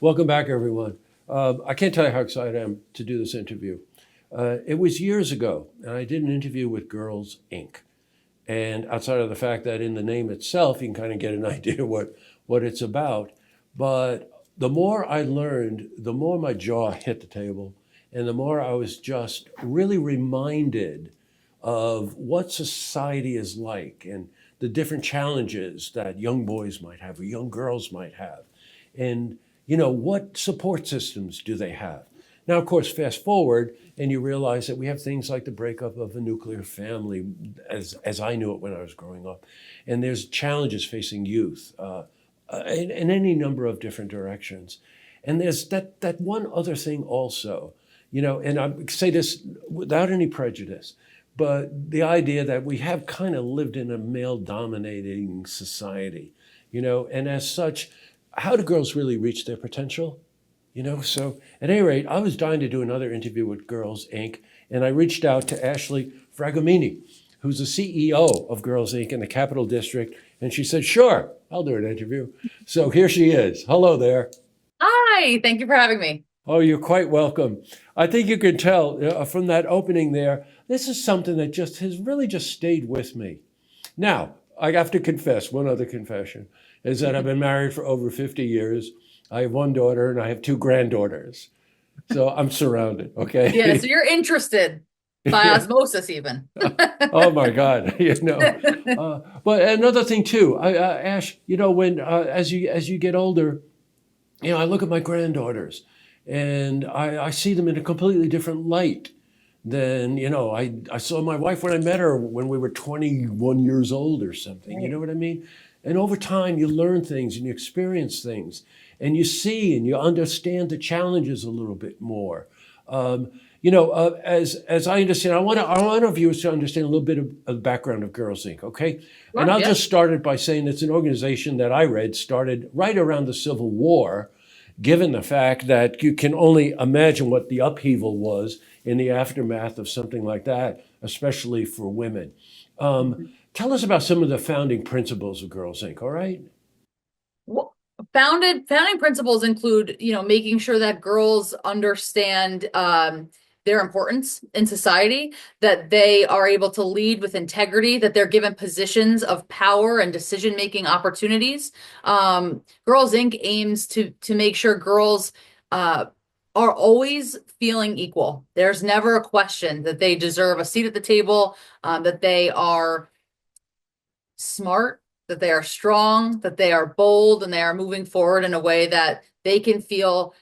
Welcome back, everyone. I can't tell you how excited I am to do this interview. It was years ago, and I did an interview with Girls Inc. And outside of the fact that in the name itself, you can kind of get an idea what it's about. But the more I learned, the more my jaw hit the table, and the more I was just really reminded of what society is like and the different challenges that young boys might have or young girls might have. And, what support systems do they have? Now, of course, fast forward and you realize that we have things like the breakup of a nuclear family, as I knew it when I was growing up. And there's challenges facing youth in any number of different directions. And there's that one other thing also, and I say this without any prejudice, but the idea that we have kind of lived in a male dominating society, and as such, how do girls really reach their potential? So at any rate, I was dying to do another interview with Girls Inc. And I reached out to Ashli Fragomeni, who's the CEO of Girls Inc. in the Capital District. And she said, sure, I'll do an interview. So here she is. Hello there. Hi, thank you for having me. Oh, you're quite welcome. I think you can tell from that opening there, this is something that just has really just stayed with me. Now, I have to confess, one other confession is that I've been married for over 50 years. I have one daughter and I have two granddaughters. So I'm surrounded, Yeah, so okay? you're interested by Yeah. osmosis even. Oh my God, But another thing too, Ash, when as you get older, I look at my granddaughters, and I see them in a completely different light than I saw my wife when I met her when we were 21 years old or something. You Right. know what I mean? And over time, you learn things and you experience things, and you see and you understand the challenges a little bit more. As I understand, I want our viewers to understand a little bit of the background of Girls Inc. Okay, and Sure, I'll yeah. just start it by saying it's an organization that I read started right around the Civil War, given the fact that you can only imagine what the upheaval was in the aftermath of something like that, especially for women. Tell us about some of the founding principles of Girls Inc. All right? Well, founding principles include, making sure that girls understand their importance in society, that they are able to lead with integrity, that they're given positions of power and decision-making opportunities. Girls Inc. aims to make sure girls are always feeling equal. There's never a question that they deserve a seat at the table, that they are smart, that they are strong, that they are bold, and they are moving forward in a way that they can feel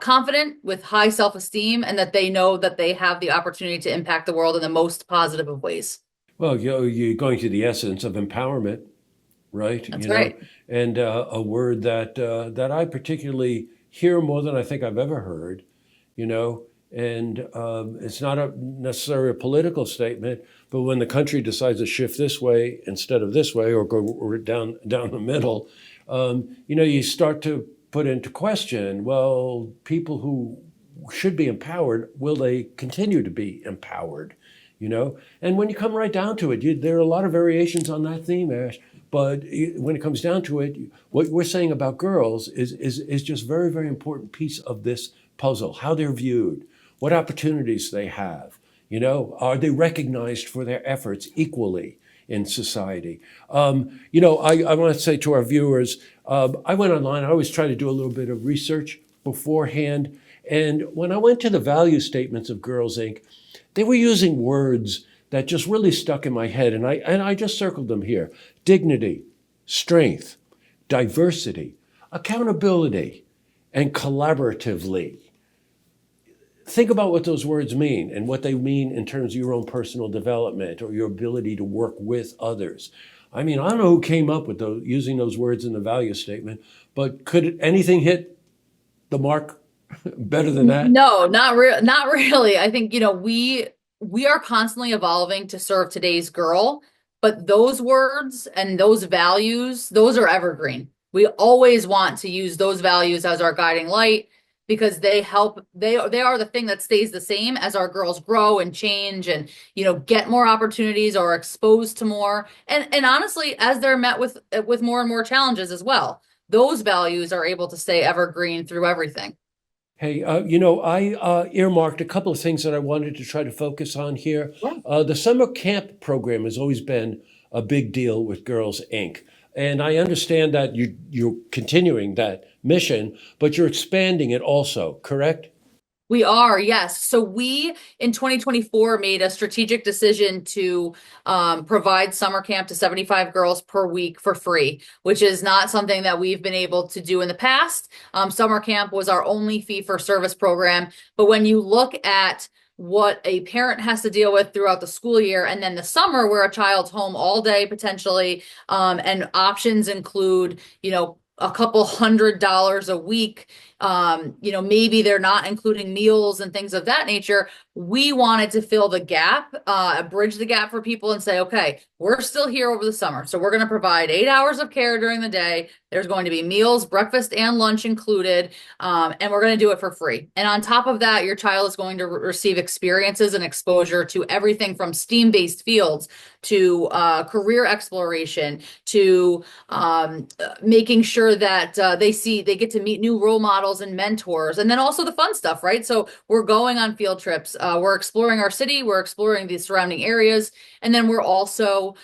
confident with high self-esteem, and that they know that they have the opportunity to impact the world in the most positive of ways. Well, you're going to the essence of empowerment, right? That's right. And a word that I particularly hear more than I think I've ever heard, you know, and it's not necessarily a political statement, but when the country decides to shift this way instead of this way, or down the middle, you start to put into question, well, people who should be empowered, will they continue to be empowered? And when you come right down to it, there are a lot of variations on that theme, Ash. But when it comes down to it, what we're saying about girls is just very, very important piece of this puzzle. How they're viewed, what opportunities they have. Are they recognized for their efforts equally in society? I want to say to our viewers, I went online. I always try to do a little bit of research beforehand. And when I went to the value statements of Girls Inc., they were using words that just really stuck in my head, and I just circled them here: dignity, strength, diversity, accountability, and collaboratively. Think about what those words mean and what they mean in terms of your own personal development or your ability to work with others. I mean, I don't know who came up with using those words in the value statement, but could anything hit the mark better than that? No, not really. I think, we are constantly evolving to serve today's girl, but those words and those values, those are evergreen. We always want to use those values as our guiding light because they are the thing that stays the same as our girls grow and change and, get more opportunities or are exposed to more. And honestly, as they're met with more and more challenges as well. those values are able to stay evergreen through everything. Hey, I earmarked a couple of things that I wanted to try to focus on here. Sure. The summer camp program has always been a big deal with Girls Inc. And I understand that you're continuing that mission, but you're expanding it also, correct? We are, yes. So we in 2024 made a strategic decision to provide summer camp to 75 girls per week for free, which is not something that we've been able to do in the past. Summer camp was our only fee for service program. But when you look at what a parent has to deal with throughout the school year and then the summer where a child's home all day potentially, and options include, a couple $100 a week, maybe they're not including meals and things of that nature. We wanted to fill the gap, bridge the gap for people and say, okay, we're still here over the summer. So we're going to provide 8 hours of care during the day. There's going to be meals, breakfast and lunch included, and we're going to do it for free. And on top of that, your child is going to receive experiences and exposure to everything from STEAM-based fields to career exploration to making sure that they get to meet new role models and mentors, and then also the fun stuff, right? So we're going on field trips, we're exploring our city, we're exploring the surrounding areas, and then we're also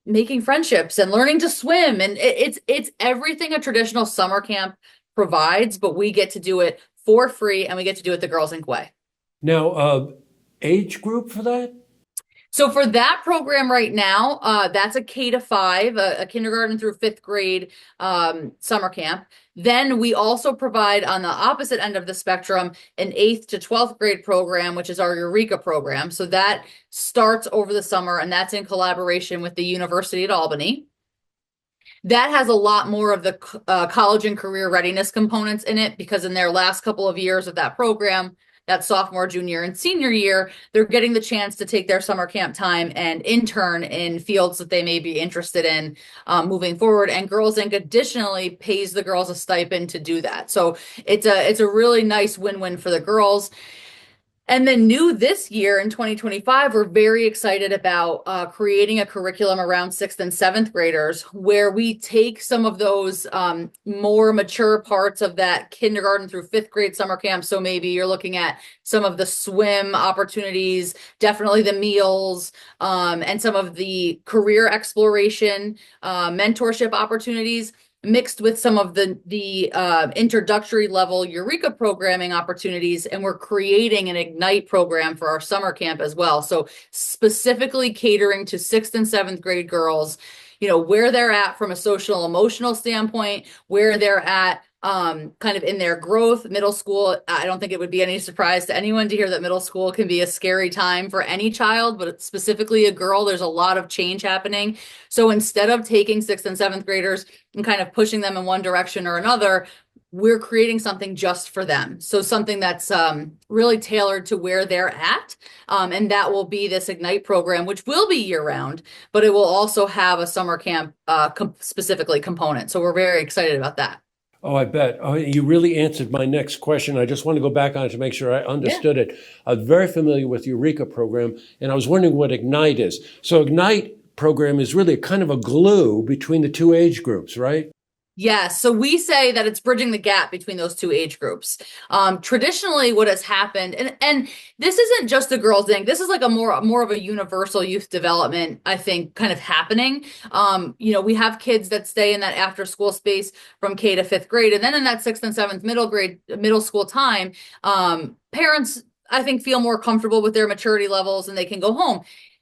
making friendships and learning to swim, and it's everything a traditional summer camp provides, but we get to do it for free, and we get to do it the Girls Inc. way. Now, age group for that? So for that program right now, that's a K-5, a kindergarten through fifth grade summer camp. Then we also provide on the opposite end of the spectrum an 8th to 12th grade program, which is our Eureka program. So that starts over the summer, and that's in collaboration with the University at Albany. That has a lot more of the college and career readiness components in it, because in their last couple of years of that program, that sophomore, junior, and senior year, they're getting the chance to take their summer camp time and intern in fields that they may be interested in moving forward. And Girls Inc. additionally pays the girls a stipend to do that. So it's a really nice win-win for the girls. And then new this year in 2025, we're very excited about creating a curriculum around 6th and 7th graders where we take some of those more mature parts of that kindergarten through 5th grade summer camp. So maybe you're looking at some of the swim opportunities, definitely the meals, and some of the career exploration, mentorship opportunities, mixed with some of the introductory level Eureka programming opportunities, and we're creating an Ignite program for our summer camp as well. So specifically catering to 6th and 7th grade girls, where they're at from a social emotional standpoint, where they're at kind of in their growth. Middle school, I don't think it would be any surprise to anyone to hear that middle school can be a scary time for any child, but specifically a girl. There's a lot of change happening. So instead of taking 6th and 7th graders and kind of pushing them in one direction or another, we're creating something just for them. So something that's really tailored to where they're at. And that will be this Ignite program, which will be year round, but it will also have a summer camp specifically component. So we're very excited about that. Oh, I bet. Oh, you really answered my next question. I just want to go back on it to make sure I understood it. I'm very familiar with Eureka program, and I was wondering what Ignite is. So Ignite program is really kind of a glue between the two age groups, right? Yes. So we say that it's bridging the gap between those two age groups. Traditionally, what has happened, and this isn't just a Girls Inc. This is like a more of a universal youth development, I think, kind of happening. We have kids that stay in that after school space from K to 5th grade, and then in that 6th and 7th middle school time, parents, I think, feel more comfortable with their maturity levels and they can go home.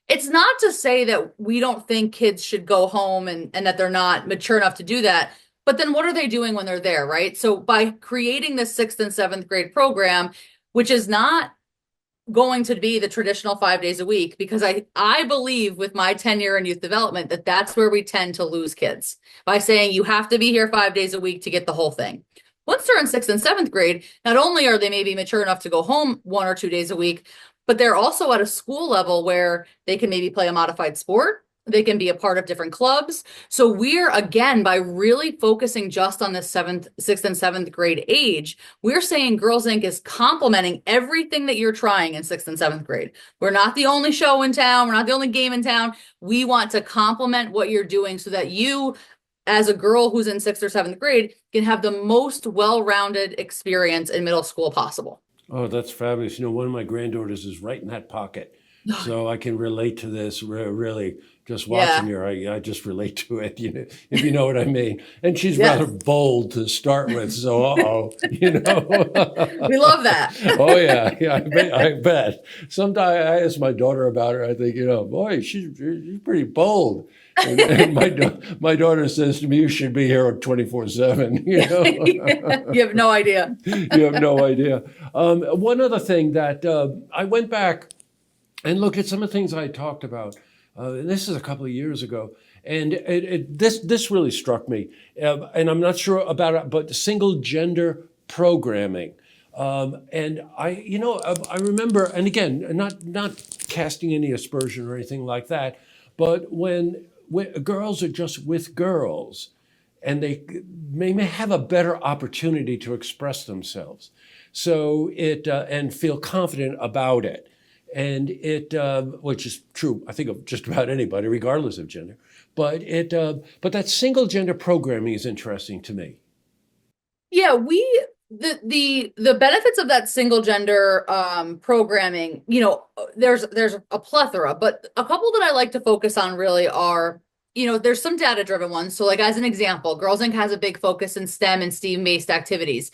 It's not to say that we don't think kids should go home and that they're not mature enough to do that. But then what are they doing when they're there, right? So by creating this 6th and 7th grade program, which is not going to be the traditional 5 days a week, because I believe with my tenure in youth development that that's where we tend to lose kids by saying you have to be here 5 days a week to get the whole thing. Once they're in 6th and 7th grade, not only are they maybe mature enough to go home 1 or 2 days a week, but they're also at a school level where they can maybe play a modified sport. They can be a part of different clubs. So we're, again, by really focusing just on the 6th and 7th grade age, we're saying Girls Inc. is complementing everything that you're trying in 6th and 7th grade. We're not the only show in town. We're not the only game in town. We want to complement what you're doing so that you, as a girl who's in 6th or 7th grade, can have the most well-rounded experience in middle school possible. Oh, that's fabulous. You know, one of my granddaughters is right in that pocket. So I can relate to this really just watching Yeah. her. I just relate to it, you know, if you know what I mean. And she's rather Yes. bold to start with. So, you We know. love that. Oh, yeah. Yeah, I bet. Sometimes I ask my daughter about her. I think, you know, boy, she's pretty bold. And my daughter says to me, you should be here 24/7, you know. You have no idea. You have no idea. One other thing that I went back and looked at some of the things I talked about. This is a couple of years ago, and this really struck me. And I'm not sure about it, but single gender programming. And I remember, and again, not casting any aspersion or anything like that, but when girls are just with girls, and they may have a better opportunity to express themselves, so it and feel confident about it, and it which is true, I think, of just about anybody, regardless of gender. But that single gender programming is interesting to me. Yeah, the benefits of that single gender programming, there's a plethora, but a couple that I like to focus on really are, there's some data driven ones. So like as an example, Girls Inc. has a big focus in STEM and STEAM based activities.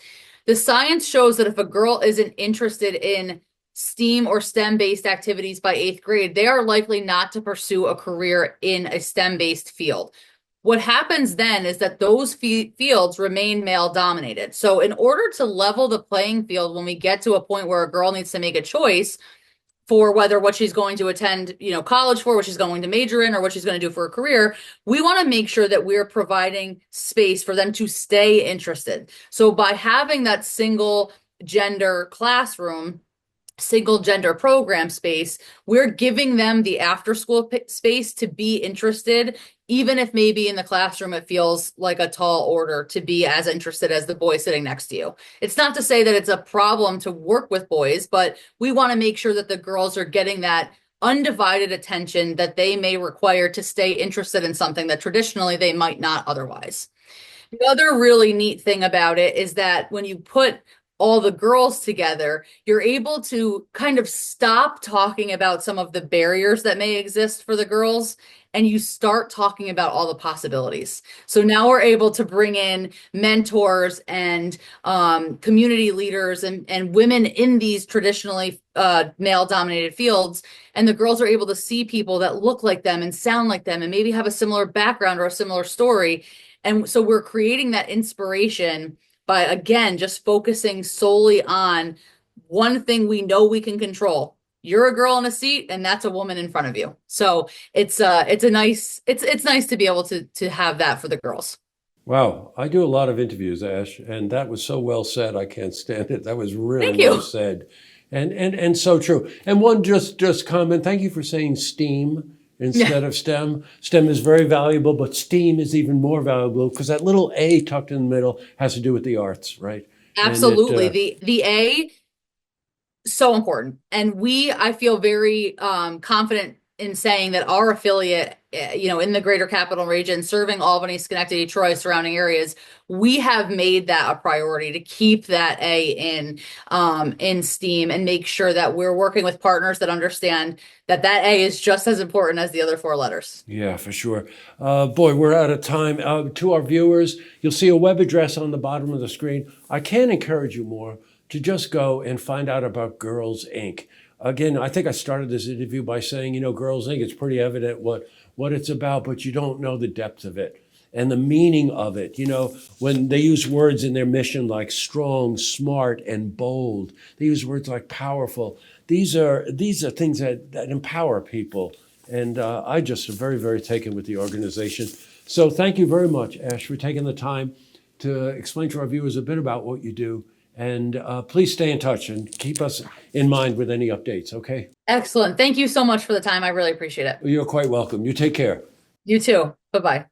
The science shows that if a girl isn't interested in STEAM or STEM based activities by 8th grade, they are likely not to pursue a career in a STEM based field. What happens then is that those fields remain male dominated. So in order to level the playing field, when we get to a point where a girl needs to make a choice for whether what she's going to attend, college for, what she's going to major in, or what she's going to do for a career, we want to make sure that we're providing space for them to stay interested. So by having that single gender classroom, single gender program space, we're giving them the after school space to be interested, even if maybe in the classroom it feels like a tall order to be as interested as the boy sitting next to you. It's not to say that it's a problem to work with boys, but we want to make sure that the girls are getting that undivided attention that they may require to stay interested in something that traditionally they might not otherwise. The other really neat thing about it is that when you put all the girls together, you're able to kind of stop talking about some of the barriers that may exist for the girls, and you start talking about all the possibilities. So now we're able to bring in mentors and community leaders and women in these traditionally male dominated fields. And the girls are able to see people that look like them and sound like them and maybe have a similar background or a similar story. And so we're creating that inspiration by, again, just focusing solely on one thing we know we can control. You're a girl in a seat, and that's a woman in front of you. So it's nice to be able to have that for the girls. Wow, I do a lot of interviews, Ash, and that was so well said. I can't stand it. That was really Thank well you. said, and so true. And one just comment. Thank you for saying STEAM Yeah, instead of STEM. STEM is very valuable, but STEAM is even more valuable because that little A tucked in the middle has to do with the arts, right? And it absolutely. The A, so important. And I feel very confident in saying that our affiliate, in the greater capital region, serving Albany, Schenectady, Troy, surrounding areas, we have made that a priority to keep that A in STEAM and make sure that we're working with partners that understand that that A is just as important as the other four letters. Yeah, for sure. Boy, we're out of time. To our viewers, you'll see a web address on the bottom of the screen. I can't encourage you more to just go and find out about Girls Inc. Again, I think I started this interview by saying, Girls Inc., it's pretty evident what it's about, but you don't know the depth of it and the meaning of it. When they use words in their mission like strong, smart, and bold, they use words like powerful. These are things that empower people. And I just am very, very taken with the organization. So thank you very much, Ash, for taking the time to explain to our viewers a bit about what you do. And please stay in touch and keep us in mind with any updates, okay? Excellent. Thank you so much for the time. I really appreciate it. You're quite welcome. You take care. You too. Bye-bye.